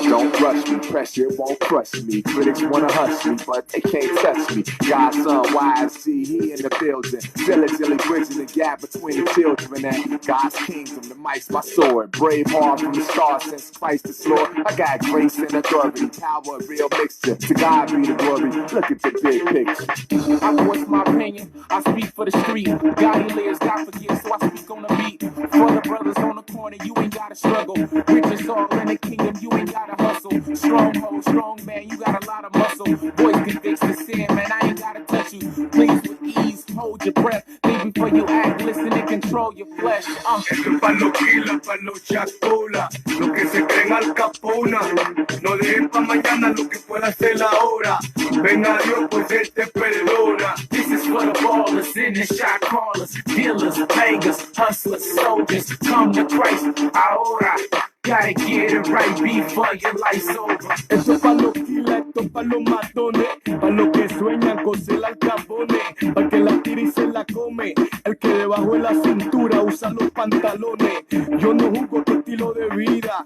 Don't rush me, pressure won't crush me. Critics wanna hush me, but they can't touch me. God's son, YFC, he in the building. Diligently bridging the gap between the children and God's kingdom. The mic's my sword. Brave heart from the start since Christ is Lord. I got grace and authority, power, real mixture. To God be the glory. Look at the big picture. I voice my opinion. I speak for the street. God he lives, God forgives, so I speak on the beat. For the brothers on the corner, you ain't gotta struggle. Riches all in the kingdom, you ain't gotta hustle. Stronghold, strong man, you got a lot of muscle. Voice can fix the sin, man, I ain't gotta touch you. Please with ease, hold your breath. Think before you act, listen and control your flesh. Esto es pa' los kila, pa' los chacola, los que se creen al capona. No dejen pa' mañana lo que pueda hacer ahora. Ven a Dios, pues Él te perdona. This is for the ballers and the shot callers, dealers, bangers, hustlers, soldiers. Come to Christ, ahora. Gotta get it right before your life's over. Esto es pa' los kila, esto es pa' los matones, pa' los que sueñan con ser al capone, pa' que la tira y se la come, el que debajo de la cintura usa los pantalones. Yo no juzgo tu estilo de vida,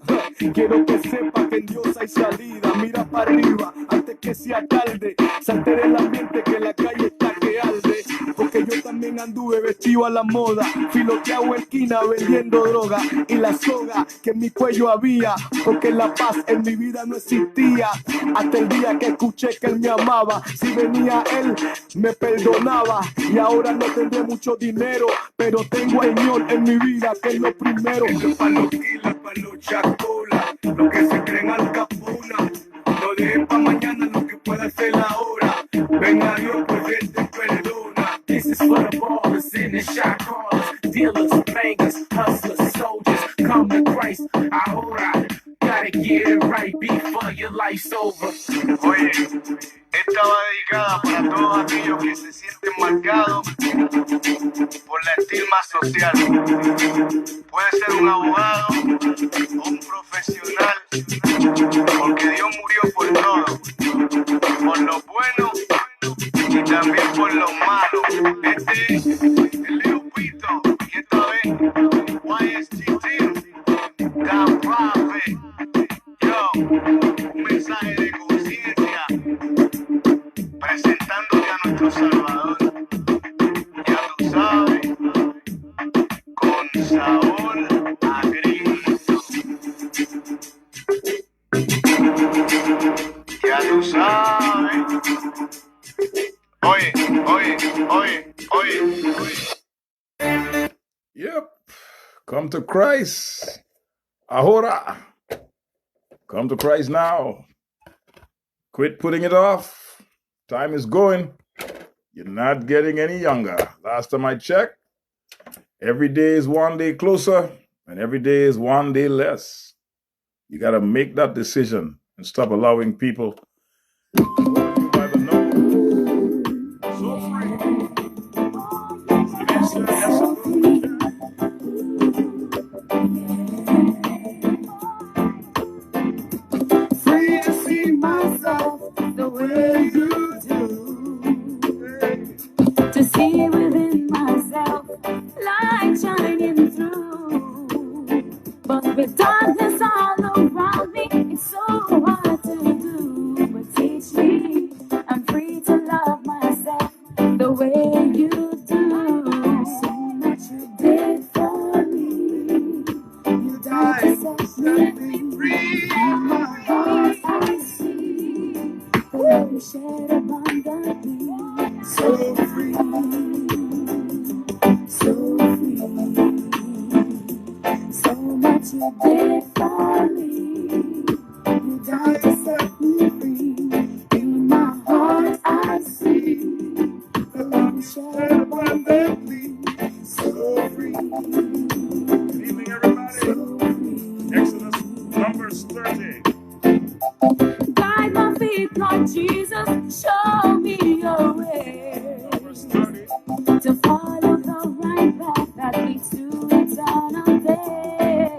quiero que sepa que en Dios hay salida. Mira para arriba antes que sea tarde, salte del ambiente que la calle está que arde. Porque yo también anduve vestido a la moda, filoteado en esquina vendiendo droga y la soga que en mi cuello había, porque la paz en mi vida no existía, hasta el día que escuché que él me amaba. Si venía él, me perdonaba, y ahora no tendré mucho dinero, pero tengo al Señor en mi vida, que es lo primero. Esto es pa' los kila, pa' los chacola, los que se creen al capona. No dejen pa' mañana lo que pueda hacer ahora. Ven a Dios, pues Él te perdona. This is for the ballers and the shot callers, dealers, bangers, hustlers, soldiers. Come to Christ, ahora. Gotta get it right before your life's over. Oye, esta va dedicada para todos aquellos que se sienten marcados por la estigma social. Puede ser un abogado o un profesional, porque Dios murió por todo, por lo bueno y también por lo malo. Este es el Leo Pito, y esta vez YST Dan Prophet. Yo, un mensaje de conciencia, presentándote a nuestro Salvador. Ya tú sabes, con sabor a Cristo. Ya tú sabes. Oye. Yep. Come to Christ. Ahora. Come to Christ now. Quit putting it off. Time is going. You're not getting any younger. Last time I checked, every day is one day closer, and every day is one day less. You got to make that decision and stop allowing people to walk you by the nose. So free. Free to see myself the way you do. To see within myself light shining through. But with darkness all around me, it's so hard to do. But teach me, I'm free to love myself the way you do. So much you did for me. You died to set me free. My heart I see the love you shed abundantly. So free, so free. So much you did for me. You died to set me free. In my heart I see the love you shed abundantly. So free. Good evening, everybody. So free. Exodus, Numbers 30. Guide my feet, Lord Jesus, show me your way. Numbers 30. To follow the right path that leads to eternal days.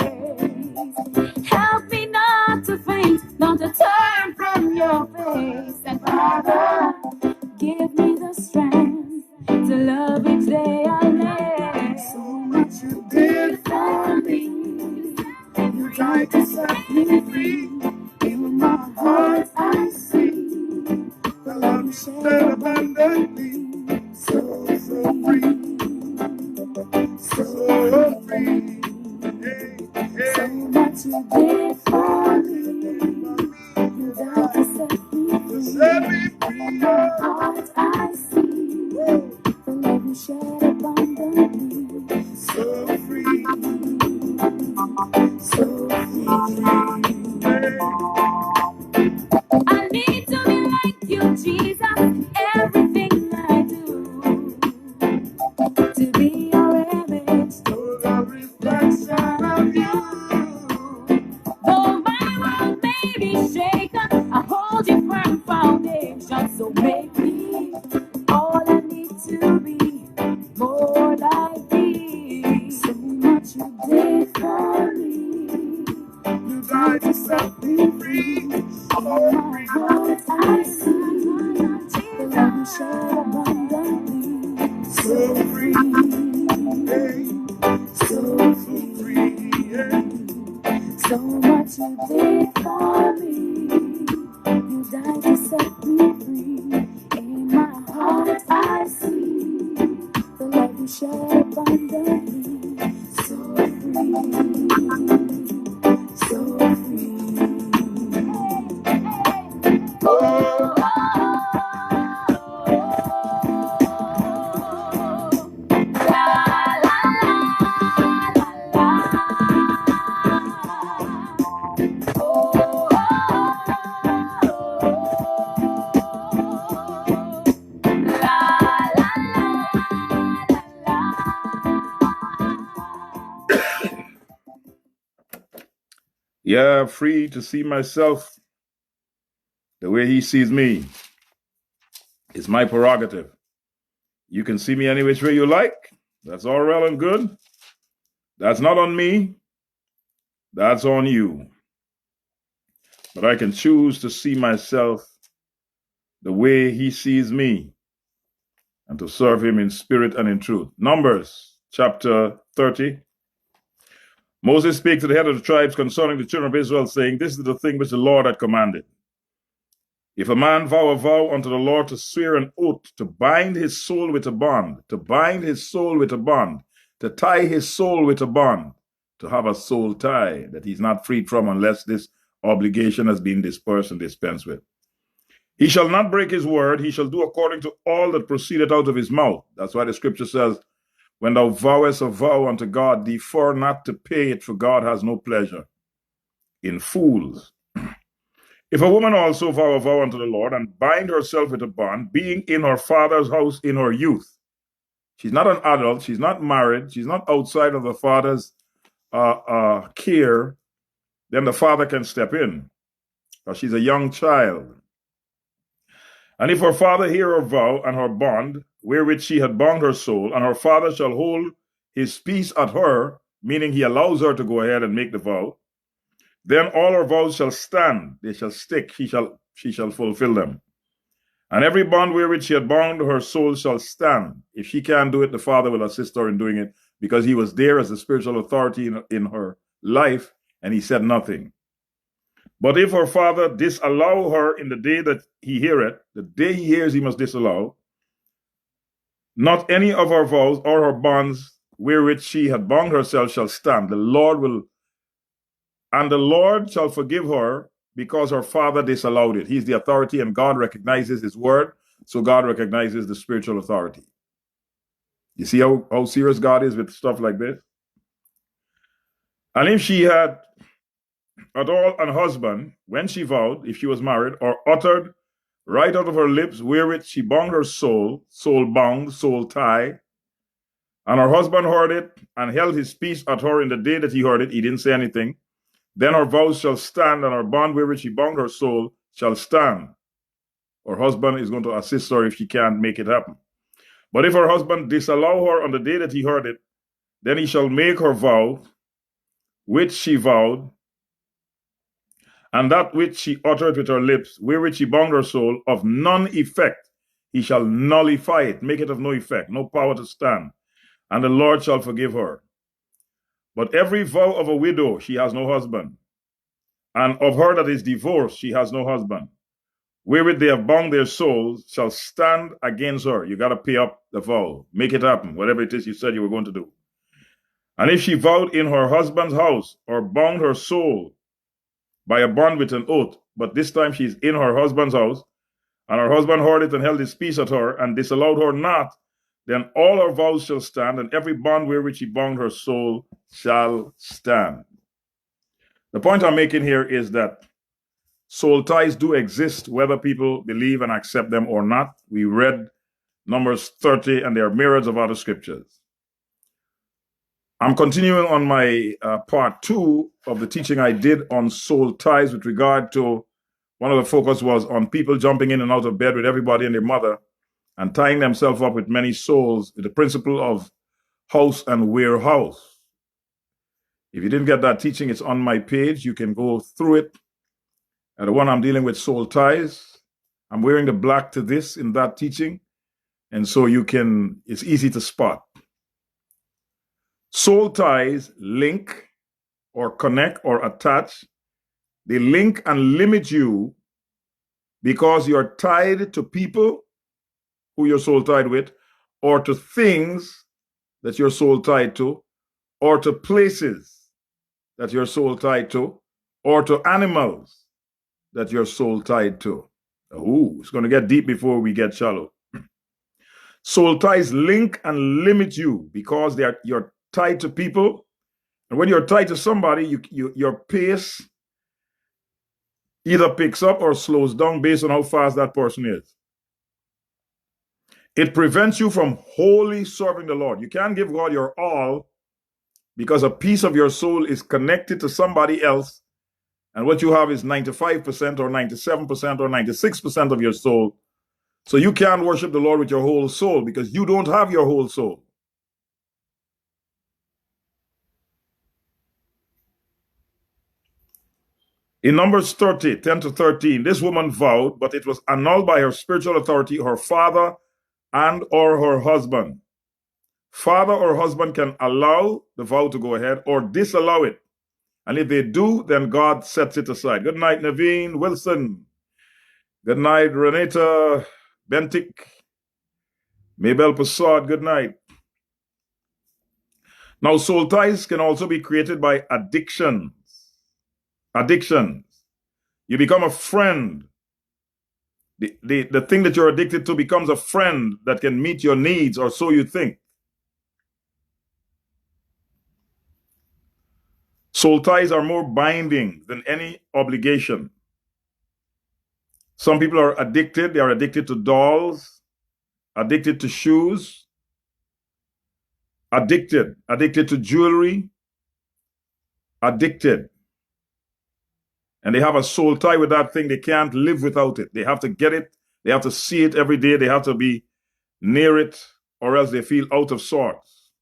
Help me not to faint, not to turn from your face. And Father, give me the strength died to set me free. In my heart I see the love you shed abundantly. So free, so free. So much you did for me. You died to set me free. In my heart I see the love you shed abundantly. So free, so free. I need to be like you, Jesus. Everything I do to be your image, to the reflection of you. Though my world may be shaken, I hold your firm foundation. So make me all I need to be, more like thee. So much you did for me. You died to set me free. Oh, my heart I see the love you shed abundantly. So free, so free. So much you did for me. You died to set me free. In my heart I see the love you shed abundantly. So free, so free. Oh, la, la, la, Yeah, free to see myself the way he sees me. It's my prerogative. You can see me any which way you like. That's all well and good. That's not on me. That's on you. But I can choose to see myself the way he sees me and to serve him in spirit and in truth. Numbers chapter 30. Moses spake to the head of the tribes concerning the children of Israel, saying, This is the thing which the Lord had commanded. If a man vow a vow unto the Lord to swear an oath, to bind his soul with a bond, to bind his soul with a bond, to tie his soul with a bond, to have a soul tie that he's not freed from unless this obligation has been dispersed and dispensed with. He shall not break his word, he shall do according to all that proceedeth out of his mouth. That's why the scripture says, When thou vowest a vow unto God, defer not to pay it, for God has no pleasure in fools. If a woman also vow a vow unto the Lord, and bind herself with a bond, being in her father's house in her youth, she's not an adult, she's not married, she's not outside of the father's care, then the father can step in, because she's a young child. And if her father hear her vow and her bond, wherewith she had bound her soul, and her father shall hold his peace at her, meaning he allows her to go ahead and make the vow, then all her vows shall stand, they shall stick, she shall fulfill them. And every bond wherewith she had bound her soul shall stand. If she can't do it, the father will assist her in doing it, because he was there as the spiritual authority in her life, and he said nothing. But if her father disallow her in the day that he heareth, the day he hears he must disallow, not any of her vows or her bonds wherewith she had bound herself shall stand. The Lord shall forgive her, because her father disallowed it. He's the authority, and God recognizes his word, so God recognizes the spiritual authority. You see how serious God is with stuff like this? And if she had at all an husband, when she vowed, if she was married, or uttered right out of her lips wherewith she bound her soul, soul bound, soul tie, and her husband heard it and held his peace at her in the day that he heard it, he didn't say anything, then her vows shall stand, and her bond wherewith she bound her soul shall stand. Her husband is going to assist her if she can't make it happen. But if her husband disallow her on the day that he heard it, then he shall make her vow, which she vowed, and that which she uttered with her lips, wherewith she bound her soul, of none effect. He shall nullify it, make it of no effect, no power to stand. And the Lord shall forgive her. But every vow of a widow, she has no husband. And of her that is divorced, she has no husband. Wherewith they have bound their souls shall stand against her. You got to pay up the vow. Make it happen, whatever it is you said you were going to do. And if she vowed in her husband's house or bound her soul by a bond with an oath, but this time she's in her husband's house, and her husband heard it and held his peace at her, and disallowed her not, then all her vows shall stand, and every bond wherewith she bound her soul shall stand. The point I'm making here is that soul ties do exist, whether people believe and accept them or not. We read Numbers 30, and there are myriads of other scriptures. I'm continuing on my part 2 of the teaching I did on soul ties with regard to one of the focus was on people jumping in and out of bed with everybody and their mother and tying themselves up with many souls with the principle of house and warehouse. If you didn't get that teaching, it's on my page. You can go through it. And the one I'm dealing with, soul ties, I'm wearing the black to this in that teaching. And so it's easy to spot. Soul ties link or connect or attach. They link and limit you because you're tied to people who you're soul tied with, or to things that you're soul tied to, or to places that you're soul tied to, or to animals that you're soul tied to. Ooh, it's going to get deep before we get shallow. Soul ties link and limit you because you're tied to people. And when you're tied to somebody, your pace either picks up or slows down based on how fast that person is. It prevents you from wholly serving the Lord. You can't give God your all because a piece of your soul is connected to somebody else, and what you have is 95% or 97% or 96% of your soul. So you can't worship the Lord with your whole soul because you don't have your whole soul. In Numbers 30, 10 to 13, this woman vowed, but it was annulled by her spiritual authority, her father and or her husband. Father or husband can allow the vow to go ahead or disallow it. And if they do, then God sets it aside. Good night, Naveen Wilson. Good night, Renata Bentic. Mabel Passard, good night. Now, soul ties can also be created by addictions. Addictions. You become a friend. The thing that you're addicted to becomes a friend that can meet your needs, or so you think. Soul ties are more binding than any obligation. Some people are addicted. They are addicted to dolls, addicted to shoes, addicted to jewelry, addicted. And they have a soul tie with that thing. They can't live without it. They have to get it. They have to see it every day. They have to be near it, or else they feel out of sorts.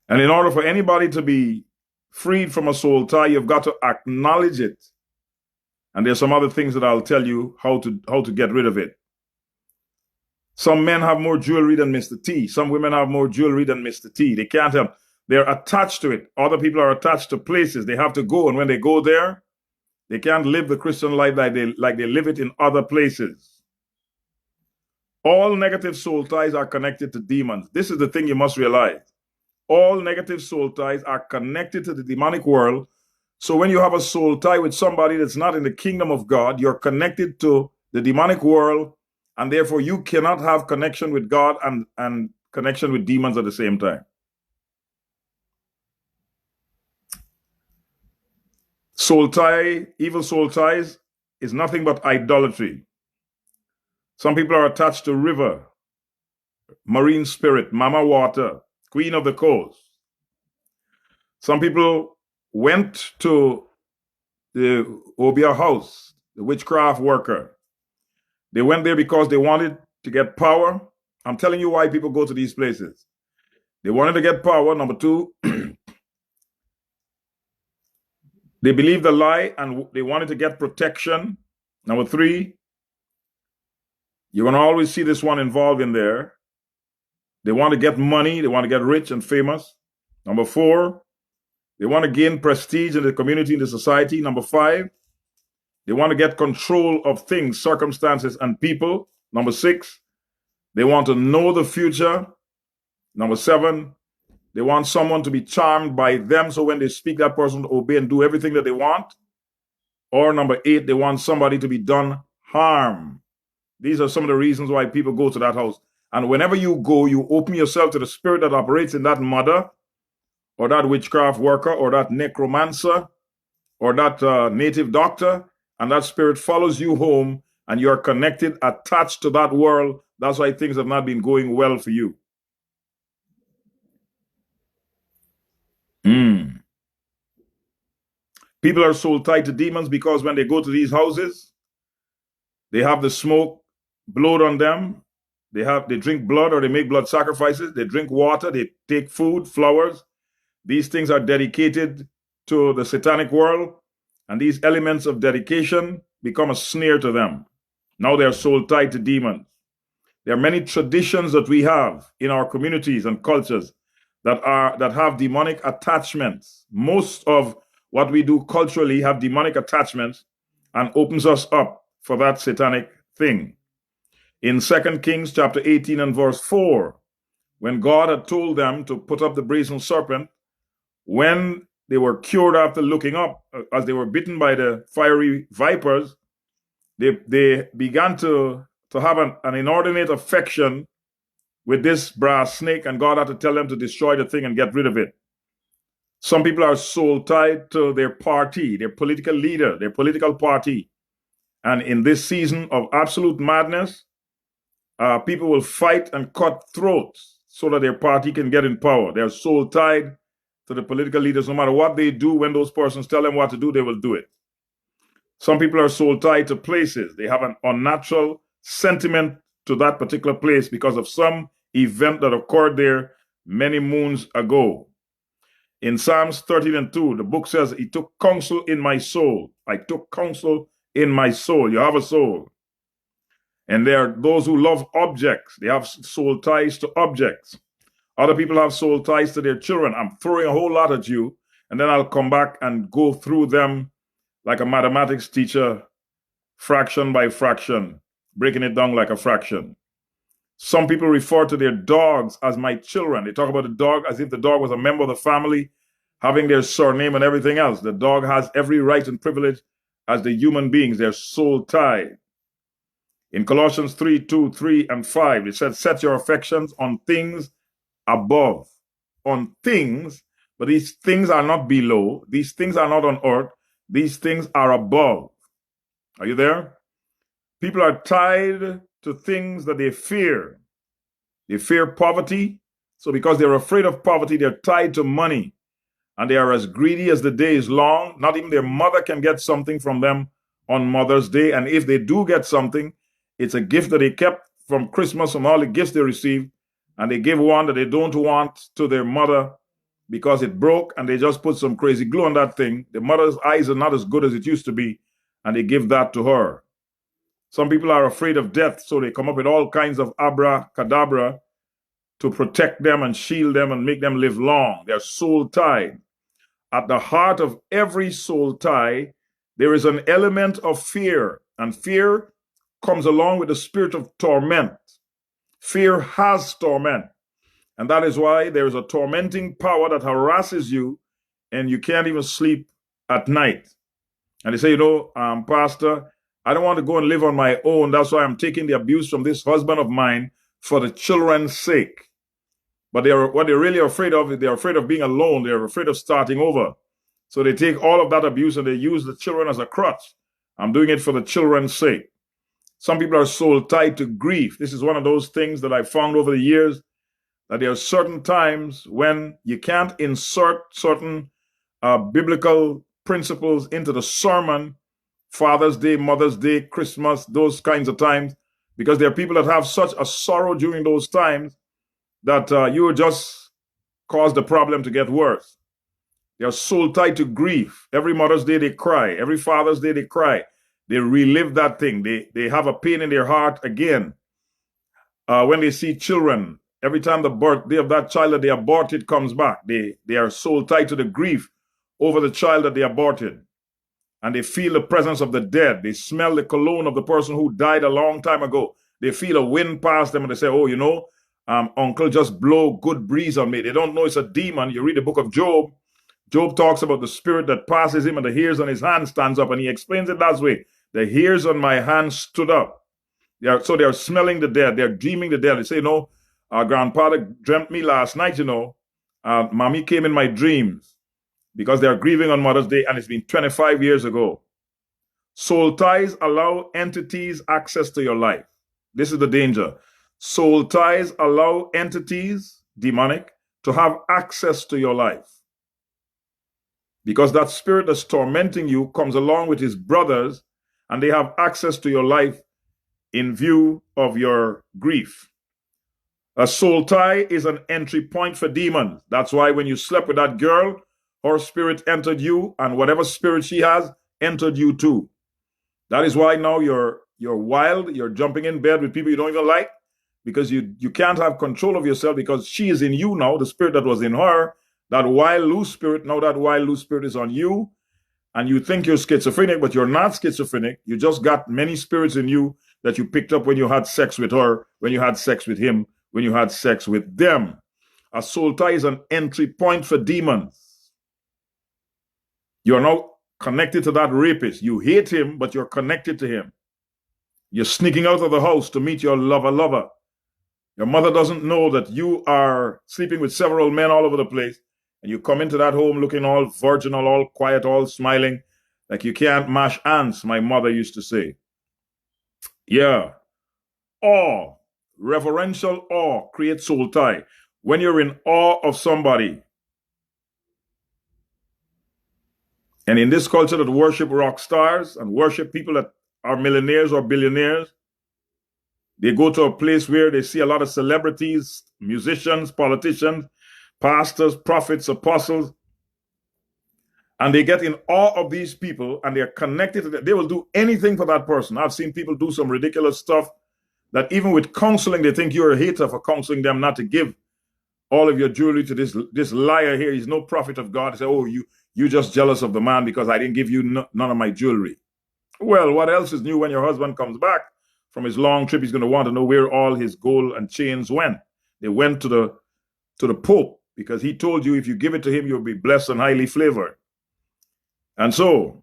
And in order for anybody to be freed from a soul tie, you've got to acknowledge it. And there's some other things that I'll tell you how to get rid of it. Some men have more jewelry than Mr. T. Some women have more jewelry than Mr. T. They can't help. They're attached to it. Other people are attached to places. They have to go. And when they go there, they can't live the Christian life like they live it in other places. All negative soul ties are connected to demons. This is the thing you must realize. All negative soul ties are connected to the demonic world. So when you have a soul tie with somebody that's not in the kingdom of God, you're connected to the demonic world, and therefore you cannot have connection with God and connection with demons at the same time. Soul tie, evil soul ties, is nothing but idolatry. Some people are attached to river, marine spirit, mama water, queen of the coast. Some people went to the Obia house, the witchcraft worker. They went there because they wanted to get power. I'm telling you why people go to these places. They wanted to get power. Number two, they believed the lie and they wanted to get protection. Number three, you're going to always see this one involved in there. They want to get money. They want to get rich and famous. Number 4, they want to gain prestige in the community, in the society. Number 5, they want to get control of things, circumstances, and people. Number 6, they want to know the future. Number 7, they want someone to be charmed by them, so when they speak, that person to obey and do everything that they want. Or number 8, they want somebody to be done harm. These are some of the reasons why people go to that house. And whenever you go, you open yourself to the spirit that operates in that mother, or that witchcraft worker, or that necromancer, or that native doctor, and that spirit follows you home, and you're connected, attached to that world. That's why things have not been going well for you. People are so tied to demons because when they go to these houses, they have the smoke blowed on them. They drink blood, or they make blood sacrifices. They drink water. They take food, flowers. These things are dedicated to the satanic world, and these elements of dedication become a snare to them. Now they are soul tied to demons. There are many traditions that we have in our communities and cultures that have demonic attachments. Most of what we do culturally have demonic attachments and opens us up for that satanic thing. In 2 Kings chapter 18 and verse 4, when God had told them to put up the brazen serpent, when they were cured after looking up, as they were bitten by the fiery vipers, they began to have an inordinate affection with this brass snake, and God had to tell them to destroy the thing and get rid of it. Some people are soul tied to their party, their political leader, their political party. And in this season of absolute madness, people will fight and cut throats so that their party can get in power. They're soul tied to the political leaders. No matter what they do, when those persons tell them what to do, they will do it. Some people are soul tied to places. They have an unnatural sentiment to that particular place because of some event that occurred there many moons ago. In Psalms 13 and 2, the book says, "He took counsel in my soul." I took counsel in my soul. You have a soul. And there are those who love objects. They have soul ties to objects. Other people have soul ties to their children. I'm throwing a whole lot at you, and then I'll come back and go through them like a mathematics teacher, fraction by fraction, breaking it down like a fraction. Some people refer to their dogs as my children. They talk about the dog as if the dog was a member of the family, having their surname and everything else. The dog has every right and privilege as the human beings. They're soul tied. In Colossians 3:2, 3, and 5, it said, "Set your affections on things above." On things, but these things are not below. These things are not on earth. These things are above. Are you there? People are tied to things that they fear. They fear poverty. So because they're afraid of poverty, they're tied to money. And they are as greedy as the day is long. Not even their mother can get something from them on Mother's Day. And if they do get something, it's a gift that they kept from Christmas, from all the gifts they received. And they give one that they don't want to their mother because it broke, and they just put some crazy glue on that thing. The mother's eyes are not as good as it used to be, and they give that to her. Some people are afraid of death, so they come up with all kinds of abracadabra to protect them and shield them and make them live long. They're soul tied. At the heart of every soul tie, there is an element of fear, and fear comes along with the spirit of torment. Fear has torment, and that is why there is a tormenting power that harasses you, and you can't even sleep at night. And they say, Pastor, I don't want to go and live on my own. That's why I'm taking the abuse from this husband of mine for the children's sake. But what they're really afraid of is they're afraid of being alone. They're afraid of starting over. So they take all of that abuse and they use the children as a crutch. I'm doing it for the children's sake. Some people are soul tied to grief. This is one of those things that I've found over the years, that there are certain times when you can't insert certain biblical principles into the sermon, Father's Day, Mother's Day, Christmas, those kinds of times, because there are people that have such a sorrow during those times that you will just cause the problem to get worse. They are soul tied to grief. Every Mother's Day they cry. Every Father's Day they cry. They relive that thing. They have a pain in their heart again when they see children every time the birthday of that child that they aborted comes back, they are soul tied to the grief over the child that they aborted. And they feel the presence of the dead. They smell the cologne of the person who died a long time ago. They feel a wind pass them and they say, oh, you know, uncle, just blow good breeze on me. They don't know it's a demon. You read the book of Job. Job talks about the spirit that passes him and the hairs on his hand stands up. And he explains it that way. The hairs on my hand stood up. So they are smelling the dead. They're dreaming the dead. They say, no, our grandfather dreamt me last night, you know. Mommy came in my dreams because they are grieving on Mother's Day and it's been 25 years ago. Soul ties allow entities access to your life. This is the danger. Soul ties allow entities, demonic, to have access to your life. Because that spirit that's tormenting you comes along with his brothers and they have access to your life in view of your grief. A soul tie is an entry point for demons. That's why when you slept with that girl, her spirit entered you, and whatever spirit she has entered you too. That is why now you're wild, you're jumping in bed with people you don't even like, because you can't have control of yourself because she is in you now, the spirit that was in her, that wild, loose spirit, now that wild, loose spirit is on you, and you think you're schizophrenic, but you're not schizophrenic. You just got many spirits in you that you picked up when you had sex with her, when you had sex with him, when you had sex with them. A soul tie is an entry point for demons. You are now connected to that rapist. You hate him, but you're connected to him. You're sneaking out of the house to meet your lover. Your mother doesn't know that you are sleeping with several men all over the place. And you come into that home looking all virginal, all quiet, all smiling, like you can't mash ants, my mother used to say. Yeah. Awe, reverential awe creates soul tie. When you're in awe of somebody, and in this culture that worship rock stars and worship people that are millionaires or billionaires, they go to a place where they see a lot of celebrities, musicians, politicians, pastors, prophets, apostles, and they get in awe of these people and they're connected to them. They will do anything for that person. I've seen people do some ridiculous stuff that even with counseling, they think you're a hater for counseling them not to give all of your jewelry to this liar here. He's no prophet of God. They say, oh, you just jealous of the man because I didn't give you none of my jewelry. Well, what else is new when your husband comes back from his long trip? He's going to want to know where all his gold and chains went. They went to the Pope because he told you if you give it to him, you'll be blessed and highly flavored. And so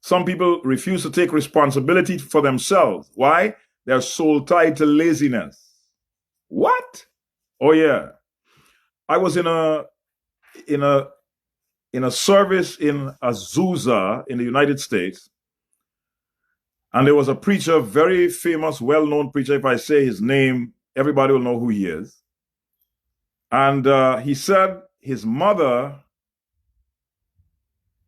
some people refuse to take responsibility for themselves. Why? They're soul tied to laziness. What? Oh yeah. I was in a service in Azusa in the United States, and there was a preacher, very famous, well-known preacher. If I say his name, everybody will know who he is. And he said his mother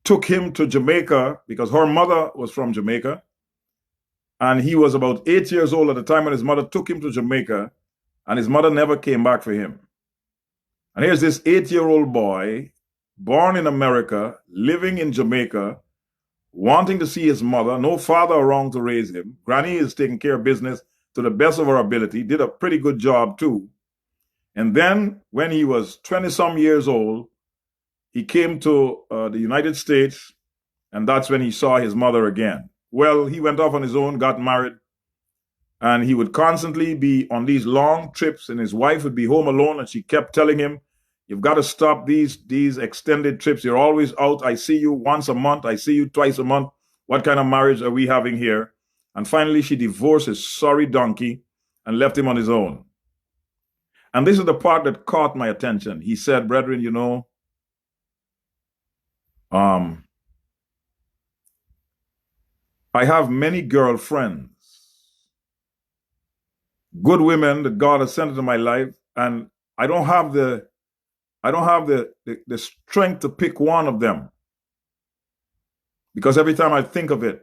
took him to Jamaica because her mother was from Jamaica. And he was about 8 years old at the time when his mother took him to Jamaica, and his mother never came back for him. And here's this 8-year-old boy, born in America, living in Jamaica, wanting to see his mother, no father around to raise him. Granny is taking care of business to the best of her ability, did a pretty good job too. And then when he was 20-some years old, he came to the United States, and that's when he saw his mother again. Well, he went off on his own, got married, and he would constantly be on these long trips, and his wife would be home alone, and she kept telling him, you've got to stop these extended trips. You're always out. I see you once a month. I see you twice a month. What kind of marriage are we having here? And finally, she divorced his sorry donkey and left him on his own. And this is the part that caught my attention. He said, brethren, you know, I have many girlfriends, good women that God has sent into my life, and I don't have the strength to pick one of them. Because every time I think of it,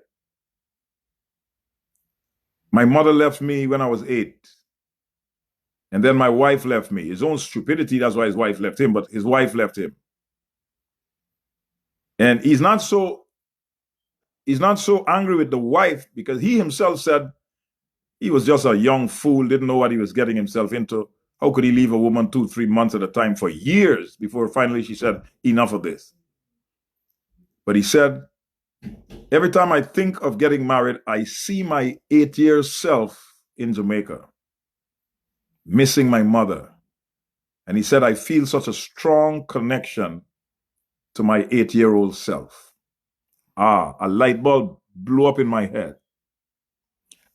my mother left me when I was 8. And then my wife left me. His own stupidity, that's why his wife left him, but his wife left him. And he's not so angry with the wife because he himself said he was just a young fool, didn't know what he was getting himself into. How could he leave a woman 2-3 months at a time for years before finally she said, enough of this? But he said, every time I think of getting married, I see my 8-year self in Jamaica, missing my mother. And he said, I feel such a strong connection to my 8-year-old self. A light bulb blew up in my head.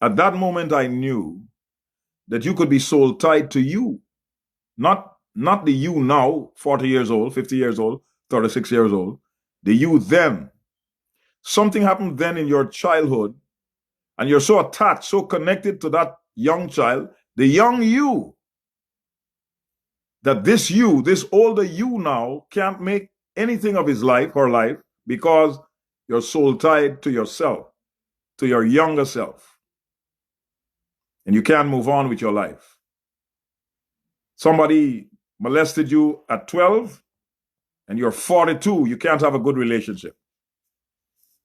At that moment, I knew that you could be soul tied to you, not the you now, 40 years old, 50 years old, 36 years old, the you then. Something happened then in your childhood, and you're so attached, so connected to that young child, the young you, that this you, this older you now, can't make anything of his life, her life, because you're soul tied to yourself, to your younger self. And you can't move on with your life. Somebody molested you at 12, and you're 42, you can't have a good relationship.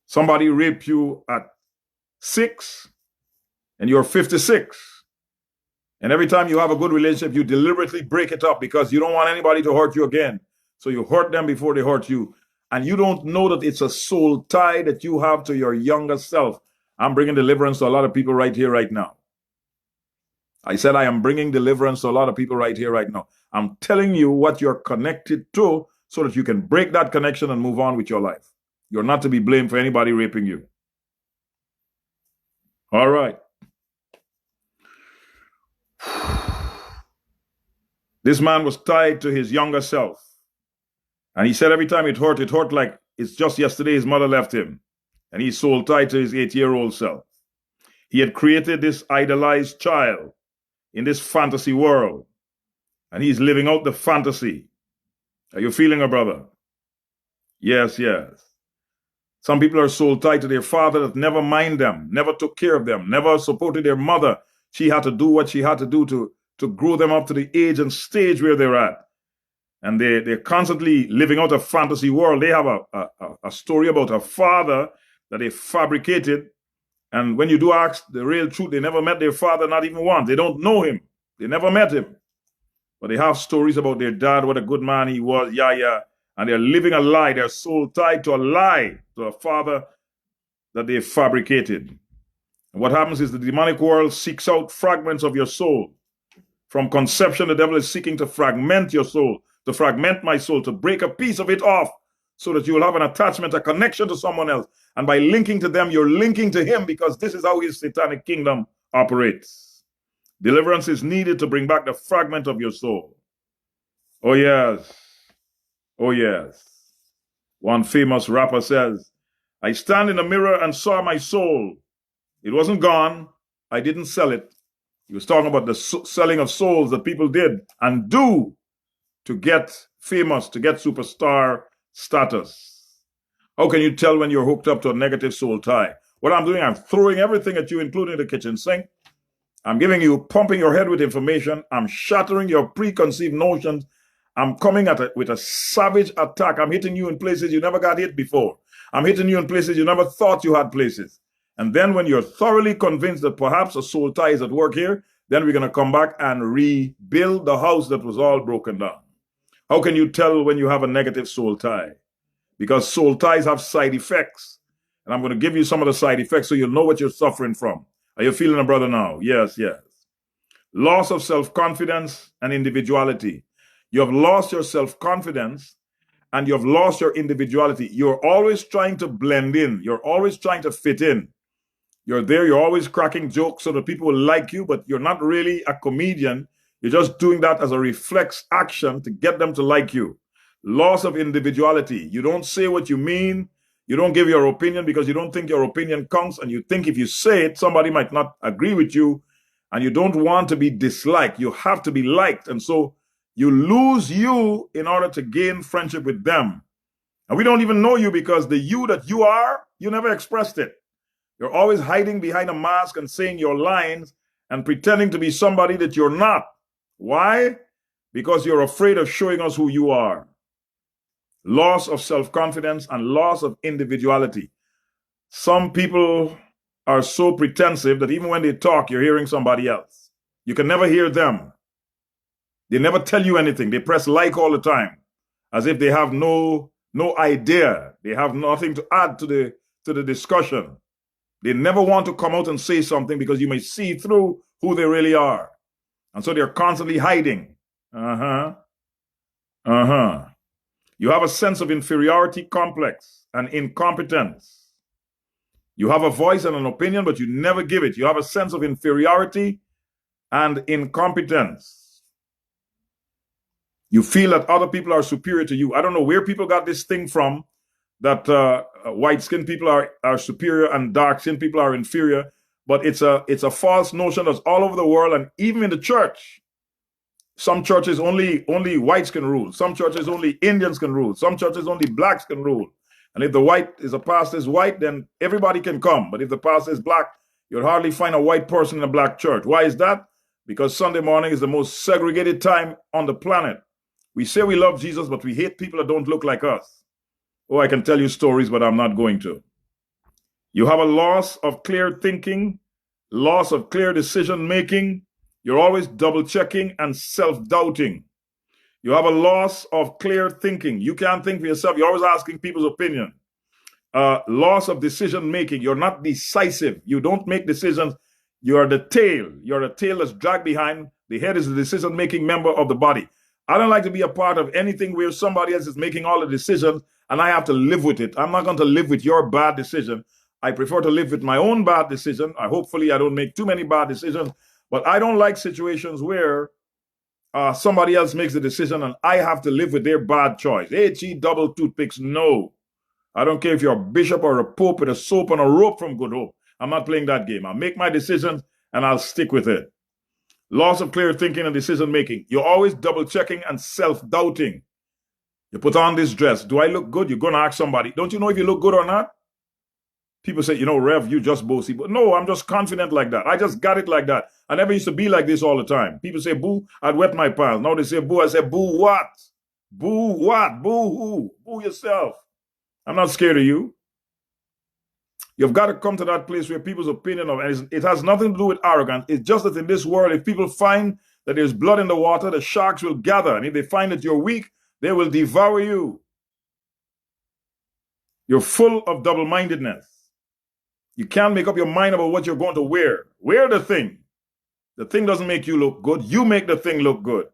Somebody raped you at 6, and you're 56. And every time you have a good relationship, you deliberately break it up because you don't want anybody to hurt you again. So you hurt them before they hurt you. And you don't know that it's a soul tie that you have to your younger self. I'm bringing deliverance to a lot of people right here, right now. I said I am bringing deliverance to a lot of people right here, right now. I'm telling you what you're connected to so that you can break that connection and move on with your life. You're not to be blamed for anybody raping you. All right. This man was tied to his younger self. And he said every time it hurt like it's just yesterday his mother left him. And he's soul tied to his 8-year-old self. He had created this idolized child in this fantasy world. And he's living out the fantasy. Are you feeling it, brother? Yes, yes. Some people are soul tied to their father that never mind them, never took care of them, never supported their mother. She had to do what she had to do to grow them up to the age and stage where they're at. And they're constantly living out a fantasy world. They have a story about a father that they fabricated. And when you do ask the real truth, they never met their father, not even once. They don't know him. They never met him. But they have stories about their dad, what a good man he was, yeah. And they're living a lie. They're soul tied to a lie, to a father that they fabricated. And what happens is the demonic world seeks out fragments of your soul. From conception, the devil is seeking to fragment your soul, to fragment my soul, to break a piece of it off so that you will have an attachment, a connection to someone else. And by linking to them, you're linking to him because this is how his satanic kingdom operates. Deliverance is needed to bring back the fragment of your soul. Oh, yes. Oh, yes. One famous rapper says, I stand in the mirror and saw my soul. It wasn't gone. I didn't sell it. He was talking about the selling of souls that people did and do to get famous, to get superstar status. How can you tell when you're hooked up to a negative soul tie? What I'm doing, I'm throwing everything at you, including the kitchen sink. I'm giving you, pumping your head with information. I'm shattering your preconceived notions. I'm coming at it with a savage attack. I'm hitting you in places you never got hit before. I'm hitting you in places you never thought you had places. And then when you're thoroughly convinced that perhaps a soul tie is at work here, then we're going to come back and rebuild the house that was all broken down. How can you tell when you have a negative soul tie? Because soul ties have side effects. And I'm going to give you some of the side effects so you'll know what you're suffering from. Are you feeling a brother now? Yes, yes. Loss of self-confidence and individuality. You have lost your self-confidence and you have lost your individuality. You're always trying to blend in. You're always trying to fit in. You're there, you're always cracking jokes so that people will like you, but you're not really a comedian. You're just doing that as a reflex action to get them to like you. Loss of individuality. You don't say what you mean. You don't give your opinion because you don't think your opinion counts, and you think if you say it, somebody might not agree with you, and you don't want to be disliked. You have to be liked, and so you lose you in order to gain friendship with them. And we don't even know you because the you that you are, you never expressed it. You're always hiding behind a mask and saying your lines and pretending to be somebody that you're not. Why? Because you're afraid of showing us who you are. Loss of self-confidence and loss of individuality. Some people are so pretensive that even when they talk, you're hearing somebody else. You can never hear them. They never tell you anything. They press like all the time, as if they have no idea. They have nothing to add to the discussion. They never want to come out and say something because you may see through who they really are. And so they're constantly hiding. You have a sense of inferiority complex and incompetence. You have a voice and an opinion, but you never give it. You have a sense of inferiority and incompetence. You feel that other people are superior to you. I don't know where people got this thing from, that white-skinned people are superior and dark-skinned people are inferior. But it's a false notion that's all over the world, and even in the church. Some churches only whites can rule. Some churches only Indians can rule. Some churches only blacks can rule. And if the pastor is white, then everybody can come. But if the pastor is black, you'll hardly find a white person in a black church. Why is that? Because Sunday morning is the most segregated time on the planet. We say we love Jesus, but we hate people that don't look like us. Oh, I can tell you stories, but I'm not going to. You have a loss of clear thinking, loss of clear decision making. You're always double checking and self-doubting. You have a loss of clear thinking. You can't think for yourself. You're always asking people's opinion. Loss of decision making. You're not decisive. You don't make decisions. You're the tail. You're the tail that's dragged behind. The head is the decision making member of the body. I don't like to be a part of anything where somebody else is making all the decisions and I have to live with it. I'm not going to live with your bad decision. I prefer to live with my own bad decision. Hopefully I don't make too many bad decisions. But I don't like situations where somebody else makes the decision and I have to live with their bad choice. H-E double toothpicks, no. I don't care if you're a bishop or a pope with a soap and a rope from Good Hope. I'm not playing that game. I'll make my decisions and I'll stick with it. Loss of clear thinking and decision making. You're always double checking and self-doubting. You put on this dress. Do I look good? You're going to ask somebody. Don't you know if you look good or not? People say, Rev, you just bossy. But no, I'm just confident like that. I just got it like that. I never used to be like this all the time. People say, boo, I'd wet my pants. Now they say, boo. I say, boo what? Boo what? Boo who? Boo yourself. I'm not scared of you. You've got to come to that place where people's opinion of it has nothing to do with arrogance. It's just that in this world, if people find that there's blood in the water, the sharks will gather. And if they find that you're weak, they will devour you. You're full of double-mindedness. You can't make up your mind about what you're going to wear. Wear the thing. The thing doesn't make you look good. You make the thing look good.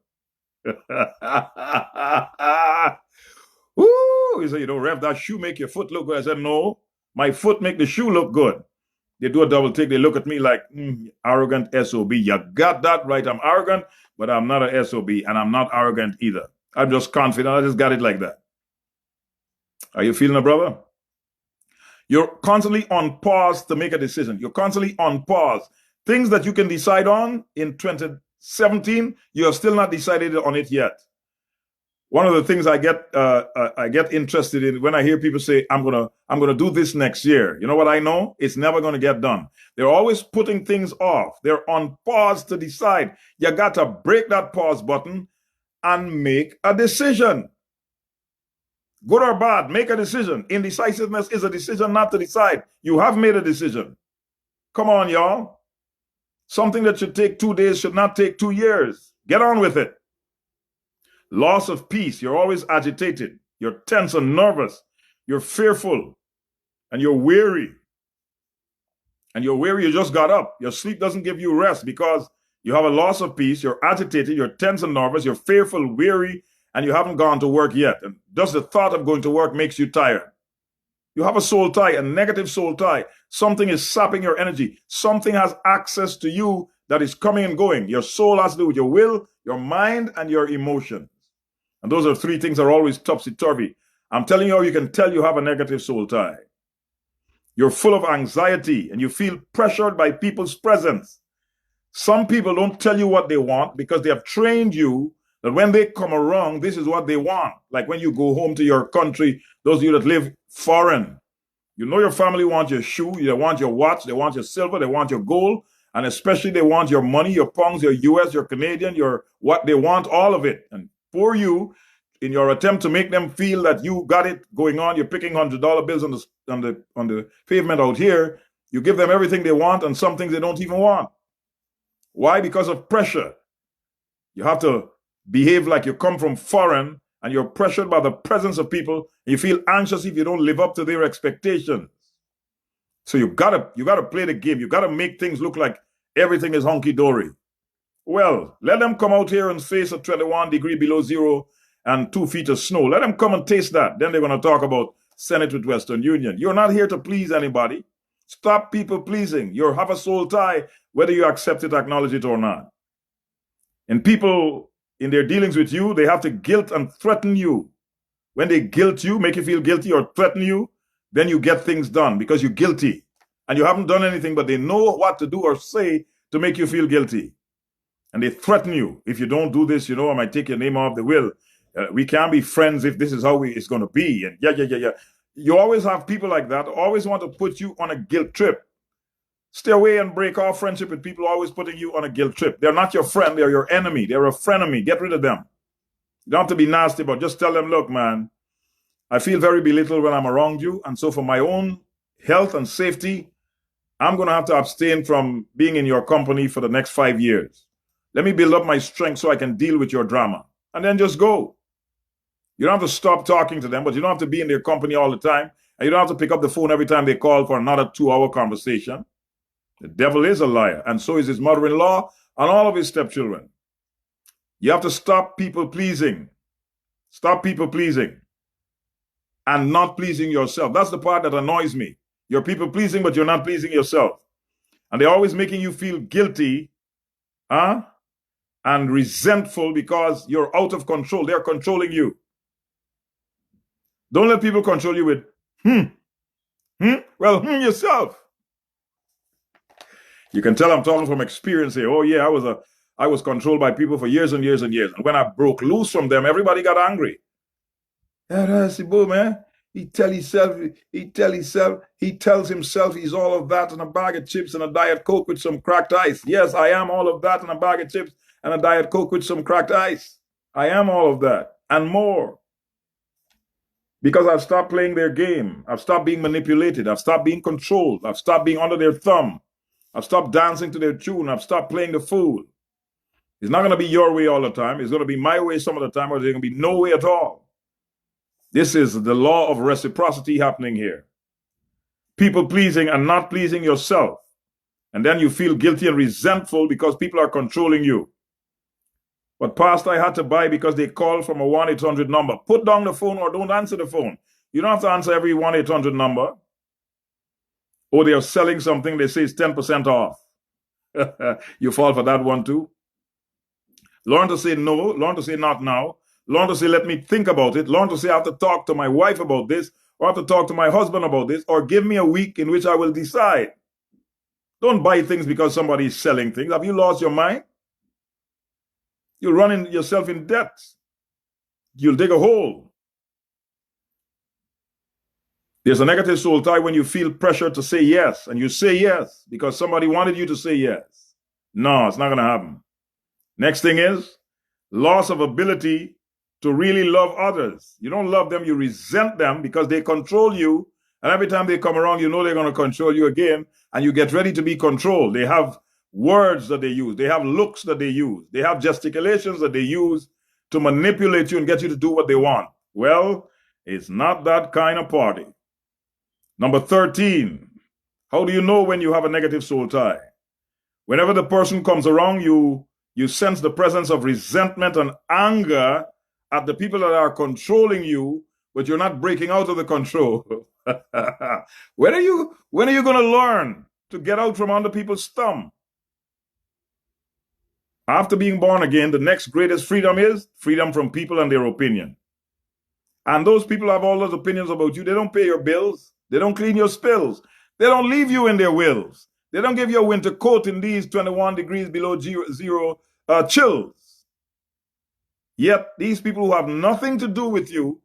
Ooh, you say, Rev, that shoe make your foot look good. I said, no, my foot make the shoe look good. They do a double take. They look at me like, arrogant SOB. You got that right. I'm arrogant, but I'm not a SOB, and I'm not arrogant either. I'm just confident. I just got it like that. Are you feeling it, brother? You're constantly on pause to make a decision. You're constantly on pause. Things that you can decide on in 2017, you have still not decided on it yet. One of the things I get interested in when I hear people say, I'm gonna do this next year. You know what I know? It's never gonna get done. They're always putting things off. They're on pause to decide. You got to break that pause button and make a decision. Good or bad, make a decision. Indecisiveness is a decision not to decide. You have made a decision. Come on, y'all. Something that should take 2 days should not take 2 years. Get on with it. Loss of peace. You're always agitated. You're tense and nervous. You're fearful. And you're weary. And you're weary, you just got up. Your sleep doesn't give you rest because you have a loss of peace. You're agitated. You're tense and nervous. You're fearful, weary, and you haven't gone to work yet. And just the thought of going to work makes you tired. You have a soul tie, a negative soul tie. Something is sapping your energy. Something has access to you that is coming and going. Your soul has to do with your will, your mind, and your emotions. And those are 3 things that are always topsy-turvy. I'm telling you how you can tell you have a negative soul tie. You're full of anxiety and you feel pressured by people's presence. Some people don't tell you what they want because they have trained you that when they come around, this is what they want. Like when you go home to your country, those of you that live foreign, you know your family wants your shoe, they want your watch, they want your silver, they want your gold, and especially they want your money, your pounds, your US, your Canadian, your what they want, all of it. And for you, in your attempt to make them feel that you got it going on, you're picking $100 bills on the pavement out here, you give them everything they want and some things they don't even want. Why? Because of pressure. You have to behave like you come from foreign, and you're pressured by the presence of people, and you feel anxious if you don't live up to their expectations. So you gotta play the game. You gotta make things look like everything is hunky-dory. Well, let them come out here and face a 21 degree below zero and 2 feet of snow. Let them come and taste that. Then they're going to talk about Senate with Western Union. You're not here to please anybody. Stop people pleasing. You have a soul tie, whether you accept it, acknowledge it or not. And people, in their dealings with you, they have to guilt and threaten you. When they guilt you, make you feel guilty or threaten you, then you get things done because you're guilty. And you haven't done anything, but they know what to do or say to make you feel guilty. And they threaten you. If you don't do this, I might take your name off the will. We can't be friends if this is how it's going to be. And yeah. You always have people like that, always want to put you on a guilt trip. Stay away and break off friendship with people always putting you on a guilt trip. They're not your friend. They're your enemy. They're a frenemy. Get rid of them. You don't have to be nasty, but just tell them, look, man, I feel very belittled when I'm around you. And so for my own health and safety, I'm going to have to abstain from being in your company for the next 5 years. Let me build up my strength so I can deal with your drama. And then just go. You don't have to stop talking to them, but you don't have to be in their company all the time. And you don't have to pick up the phone every time they call for another 2-hour conversation. The devil is a liar, and so is his mother-in-law and all of his stepchildren. You have to stop people pleasing. Stop people pleasing. And not pleasing yourself. That's the part that annoys me. You're people pleasing, but you're not pleasing yourself. And they're always making you feel guilty, and resentful because you're out of control. They're controlling you. Don't let people control you with, yourself. You can tell I'm talking from experience here. Oh yeah, I was controlled by people for years and years and years. And when I broke loose from them, everybody got angry. Esseboom, man. He tells himself he's all of that and a bag of chips and a Diet Coke with some cracked ice. Yes, I am all of that and a bag of chips and a Diet Coke with some cracked ice. I am all of that and more. Because I've stopped playing their game. I've stopped being manipulated. I've stopped being controlled. I've stopped being under their thumb. I've stopped dancing to their tune. I've stopped playing the fool. It's not going to be your way all the time. It's going to be my way some of the time, or there's going to be no way at all. This is the law of reciprocity happening here. People pleasing and not pleasing yourself. And then you feel guilty and resentful because people are controlling you. But Pastor, I had to buy because they called from a 1-800 number. Put down the phone or don't answer the phone. You don't have to answer every 1-800 number. Or they are selling something, they say it's 10% off. You fall for that one too. Learn to say no. Learn to say not now. Learn to say let me think about it. Learn to say I have to talk to my wife about this, or I have to talk to my husband about this, or give me a week in which I will decide. Don't buy things because somebody is selling things. Have you lost your mind? You'll run yourself in debt. You'll dig a hole. There's a negative soul tie when you feel pressure to say yes, and you say yes because somebody wanted you to say yes. No, it's not going to happen. Next thing is loss of ability to really love others. You don't love them, you resent them because they control you. And every time they come around, you know they're going to control you again. And you get ready to be controlled. They have words that they use. They have looks that they use. They have gesticulations that they use to manipulate you and get you to do what they want. Well, it's not that kind of party. Number 13, how do you know when you have a negative soul tie? Whenever the person comes around, you sense the presence of resentment and anger at the people that are controlling you, but you're not breaking out of the control. When are you going to learn to get out from under people's thumb? After being born again, the next greatest freedom is freedom from people and their opinion. And those people have all those opinions about you. They don't pay your bills. They don't clean your spills. They don't leave you in their wills. They don't give you a winter coat in these 21 degrees below zero chills. Yet these people who have nothing to do with you